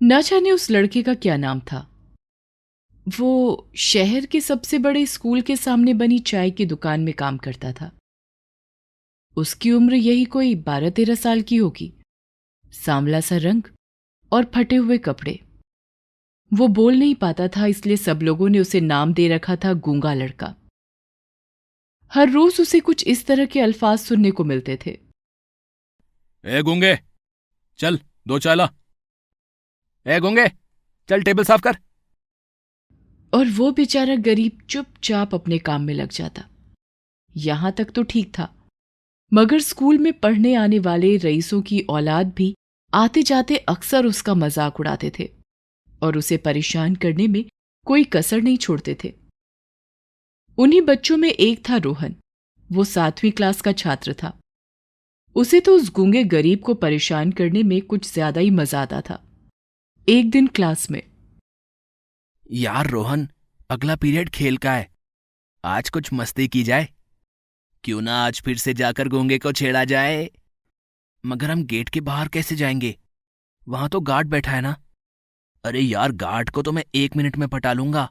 न जाने उस लड़के का क्या नाम था। वो शहर के सबसे बड़े स्कूल के सामने बनी चाय की दुकान में काम करता था। उसकी उम्र यही कोई 12-13 साल की होगी। सांवला सा रंग और फटे हुए कपड़े। वो बोल नहीं पाता था, इसलिए सब लोगों ने उसे नाम दे रखा था गूंगा लड़का। हर रोज उसे कुछ इस तरह के अल्फाज सुनने को मिलते थे। ए गूंगे, चल दो चाय ला। ए गूंगे, चल टेबल साफ कर। और वो बेचारा गरीब चुपचाप अपने काम में लग जाता। यहां तक तो ठीक था, मगर स्कूल में पढ़ने आने वाले रईसों की औलाद भी आते जाते अक्सर उसका मजाक उड़ाते थे और उसे परेशान करने में कोई कसर नहीं छोड़ते थे। उन्हीं बच्चों में एक था रोहन। वो 7वीं क्लास का छात्र था। उसे तो उस गूंगे गरीब को परेशान करने में कुछ ज्यादा ही मजा आता था। एक दिन क्लास में, यार रोहन, अगला पीरियड खेल का है। आज कुछ मस्ती की जाए। क्यों ना आज फिर से जाकर गूंगे को छेड़ा जाए। मगर हम गेट के बाहर कैसे जाएंगे? वहां तो गार्ड बैठा है ना। अरे यार, गार्ड को तो मैं 1 मिनट में पटा लूंगा।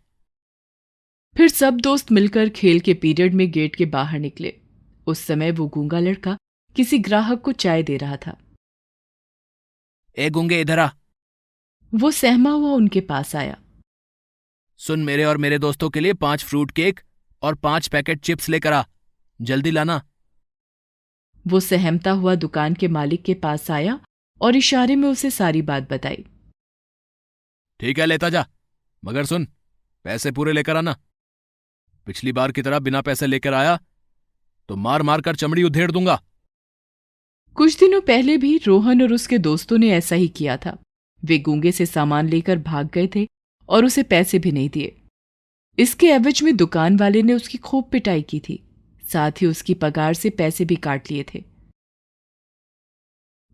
फिर सब दोस्त मिलकर खेल के पीरियड में गेट के बाहर निकले। उस समय वो गूंगा लड़का किसी ग्राहक को चाय दे रहा था। ए गूंगे, इधर आ। वो सहमा हुआ उनके पास आया। सुन, मेरे और मेरे दोस्तों के लिए 5 फ्रूट केक और 5 पैकेट चिप्स लेकर आ। जल्दी लाना। वो सहमता हुआ दुकान के मालिक के पास आया और इशारे में उसे सारी बात बताई। ठीक है, लेता जा। मगर सुन, पैसे पूरे लेकर आना। पिछली बार की तरह बिना पैसे लेकर आया तो मार मार कर चमड़ी उधेड़ दूंगा। कुछ दिनों पहले भी रोहन और उसके दोस्तों ने ऐसा ही किया था। वे गूंगे से सामान लेकर भाग गए थे और उसे पैसे भी नहीं दिए। इसके एवज में दुकान वाले ने उसकी खूब पिटाई की थी। साथ ही उसकी पगार से पैसे भी काट लिए थे।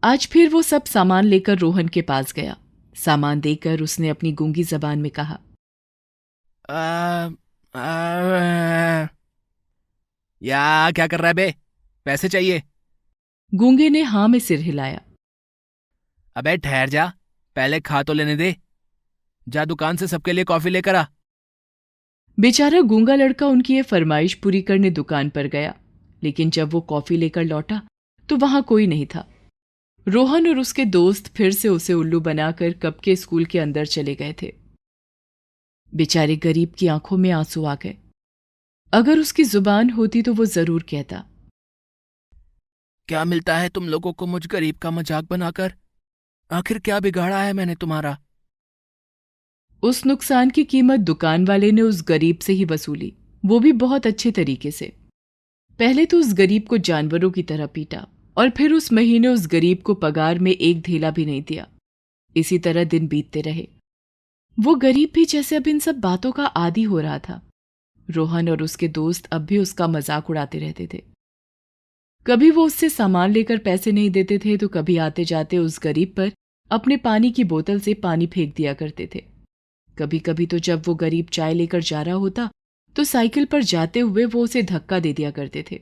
आज फिर वो सब सामान लेकर रोहन के पास गया। सामान देकर उसने अपनी गूंगी जबान में कहा, आ, आ, या क्या कर रहा है बे? पैसे चाहिए? गूंगे ने हां में सिर हिलाया। अबे ठहर जा, पहले खा तो लेने दे। जा दुकान से सबके लिए कॉफी लेकर आ। बेचारा गूंगा लड़का उनकी ये फरमाइश पूरी करने दुकान पर गया, लेकिन जब वो कॉफी लेकर लौटा तो वहां कोई नहीं था। रोहन और उसके दोस्त फिर से उसे उल्लू बनाकर कब के स्कूल के अंदर चले गए थे। बेचारे गरीब की आंखों में आंसू आ गए। अगर उसकी जुबान होती तो वो जरूर कहता, क्या मिलता है तुम लोगों को मुझ गरीब का मजाक बनाकर? आखिर क्या बिगाड़ा है मैंने तुम्हारा? उस नुकसान की कीमत दुकान वाले ने उस गरीब से ही वसूली, वो भी बहुत अच्छे तरीके से। पहले तो उस गरीब को जानवरों की तरह पीटा और फिर उस महीने उस गरीब को पगार में एक धेला भी नहीं दिया। इसी तरह दिन बीतते रहे। वो गरीब भी जैसे अब इन सब बातों का आदी हो रहा था। रोहन और उसके दोस्त अब भी उसका मजाक उड़ाते रहते थे। कभी वो उससे सामान लेकर पैसे नहीं देते थे तो कभी आते जाते उस गरीब पर अपने पानी की बोतल से पानी फेंक दिया करते थे। कभी कभी तो जब वो गरीब चाय लेकर जा रहा होता तो साइकिल पर जाते हुए वो उसे धक्का दे दिया करते थे।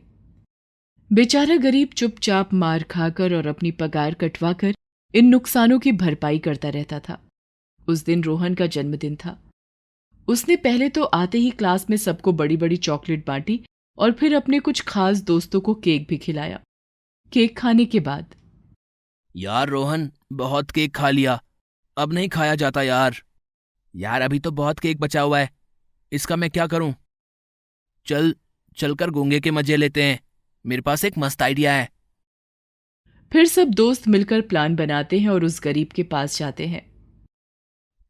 बेचारा गरीब चुपचाप मार खाकर और अपनी पगार कटवाकर इन नुकसानों की भरपाई करता रहता था। उस दिन रोहन का जन्मदिन था। उसने पहले तो आते ही क्लास में सबको बड़ी बड़ी चॉकलेट बांटी और फिर अपने कुछ खास दोस्तों को केक भी खिलाया। केक खाने के बाद, यार रोहन, बहुत केक खा लिया। अब नहीं खाया जाता यार। यार अभी तो बहुत केक बचा हुआ है। इसका मैं क्या करूं? चल, चलकर गूंगे के मजे लेते हैं। मेरे पास एक मस्त आइडिया है। फिर सब दोस्त मिलकर प्लान बनाते हैं और उस गरीब के पास जाते हैं।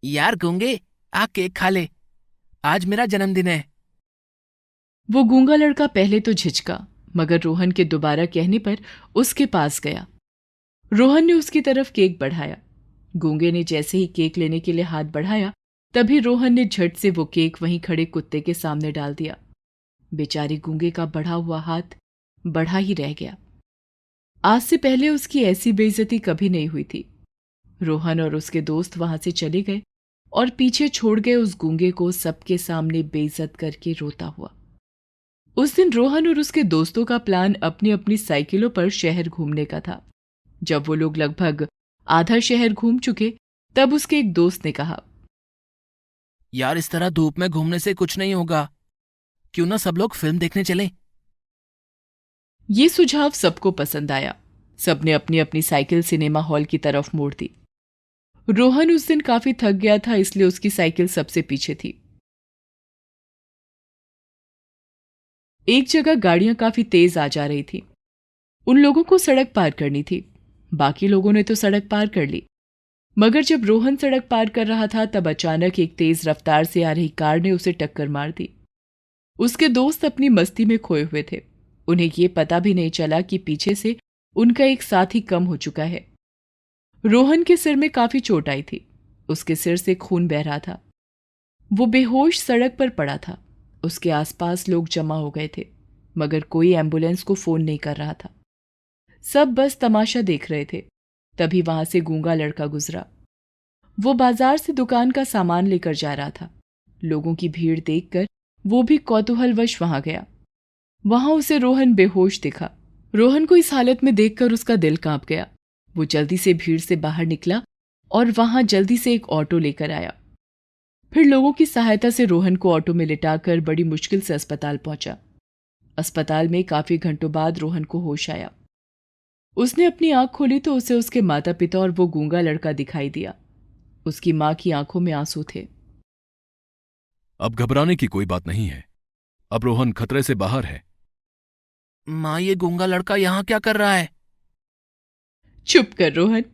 यार गूंगे, आ केक खा ले। आज मेरा जन्मदिन है। वो गूंगा लड़का पहले तो झिझका, मगर रोहन के दोबारा कहने पर उसके पास गया। रोहन ने उसकी तरफ केक बढ़ाया। गूंगे ने जैसे ही केक लेने के लिए हाथ बढ़ाया, तभी रोहन ने झट से वो केक वहीं खड़े कुत्ते के सामने डाल दिया। बेचारे गूंगे का बढ़ा हुआ हाथ बढ़ा ही रह गया। आज से पहले उसकी ऐसी बेइज्जती कभी नहीं हुई थी। रोहन और उसके दोस्त वहां से चले गए और पीछे छोड़ गए उस गूंगे को सबके सामने बेइज्जत करके रोता हुआ। उस दिन रोहन और उसके दोस्तों का प्लान अपनी अपनी साइकिलों पर शहर घूमने का था। जब वो लोग लगभग आधा शहर घूम चुके तब उसके एक दोस्त ने कहा, यार इस तरह धूप में घूमने से कुछ नहीं होगा, क्यों ना सब लोग फिल्म देखने चलें? ये सुझाव सबको पसंद आया। सबने अपनी अपनी साइकिल सिनेमा हॉल की तरफ मोड़ दी। रोहन उस दिन काफी थक गया था, इसलिए उसकी साइकिल सबसे पीछे थी। एक जगह गाड़ियां काफी तेज आ जा रही थी। उन लोगों को सड़क पार करनी थी। बाकी लोगों ने तो सड़क पार कर ली, मगर जब रोहन सड़क पार कर रहा था तब अचानक एक तेज रफ्तार से आ रही कार ने उसे टक्कर मार दी। उसके दोस्त अपनी मस्ती में खोए हुए थे। उन्हें ये पता भी नहीं चला कि पीछे से उनका एक साथी कम हो चुका है। रोहन के सिर में काफी चोट आई थी। उसके सिर से खून बह रहा था। वो बेहोश सड़क पर पड़ा था। उसके आसपास लोग जमा हो गए थे, मगर कोई एम्बुलेंस को फोन नहीं कर रहा था। सब बस तमाशा देख रहे थे। तभी वहां से गूंगा लड़का गुजरा। वो बाजार से दुकान का सामान लेकर जा रहा था। लोगों की भीड़ देखकर वो भी कौतूहलवश वहां गया। वहां उसे रोहन बेहोश दिखा। रोहन को इस हालत में देखकर उसका दिल कांप गया। वो जल्दी से भीड़ से बाहर निकला और वहां जल्दी से एक ऑटो लेकर आया। फिर लोगों की सहायता से रोहन को ऑटो में लिटाकर बड़ी मुश्किल से अस्पताल पहुंचा। अस्पताल में काफी घंटों बाद रोहन को होश आया। उसने अपनी आंख खोली तो उसे उसके माता पिता और वो गूंगा लड़का दिखाई दिया। उसकी मां की आंखों में आंसू थे। अब घबराने की कोई बात नहीं है। अब रोहन खतरे से बाहर है। माँ, ये गूंगा लड़का यहाँ क्या कर रहा है? चुप कर रोहन।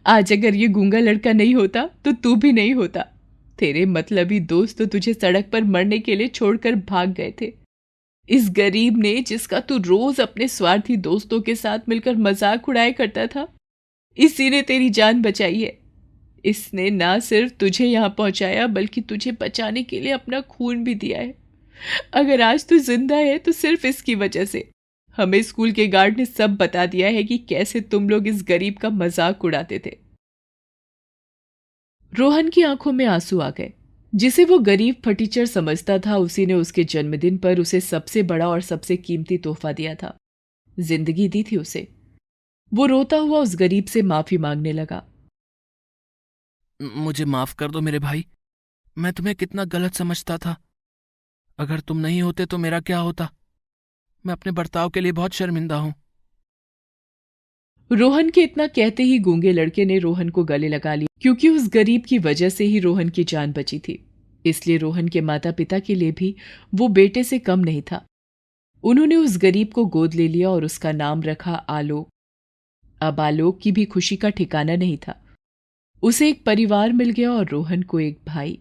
आज अगर ये गूंगा लड़का नहीं होता तो तू भी नहीं होता। तेरे मतलबी दोस्त तो तुझे सड़क पर मरने के लिए छोड़कर भाग गए थे। इस गरीब ने, जिसका तू रोज अपने स्वार्थी दोस्तों के साथ मिलकर मजाक उड़ाया करता था, इसी ने तेरी जान बचाई है। इसने ना सिर्फ तुझे यहां पहुंचाया बल्कि तुझे बचाने के लिए अपना खून भी दिया है। अगर आज तू जिंदा है तो सिर्फ इसकी वजह से। हमें स्कूल के गार्ड ने सब बता दिया है कि कैसे तुम लोग इस गरीब का मजाक उड़ाते थे। रोहन की आंखों में आंसू आ गए। जिसे वो गरीब फटीचर समझता था, उसी ने उसके जन्मदिन पर उसे सबसे बड़ा और सबसे कीमती तोहफा दिया था। जिंदगी दी थी उसे। वो रोता हुआ उस गरीब से माफी मांगने लगा। मुझे माफ कर दो मेरे भाई। मैं तुम्हें कितना गलत समझता था। अगर तुम नहीं होते तो मेरा क्या होता? मैं अपने बर्ताव के लिए बहुत शर्मिंदा हूं। रोहन के इतना कहते ही गूंगे लड़के ने रोहन को गले लगा लिया, क्योंकि उस गरीब की वजह से ही रोहन की जान बची थी। इसलिए रोहन के माता पिता के लिए भी वो बेटे से कम नहीं था। उन्होंने उस गरीब को गोद ले लिया और उसका नाम रखा आलोक। अब आलोक की भी खुशी का ठिकाना नहीं था। उसे एक परिवार मिल गया और रोहन को एक भाई।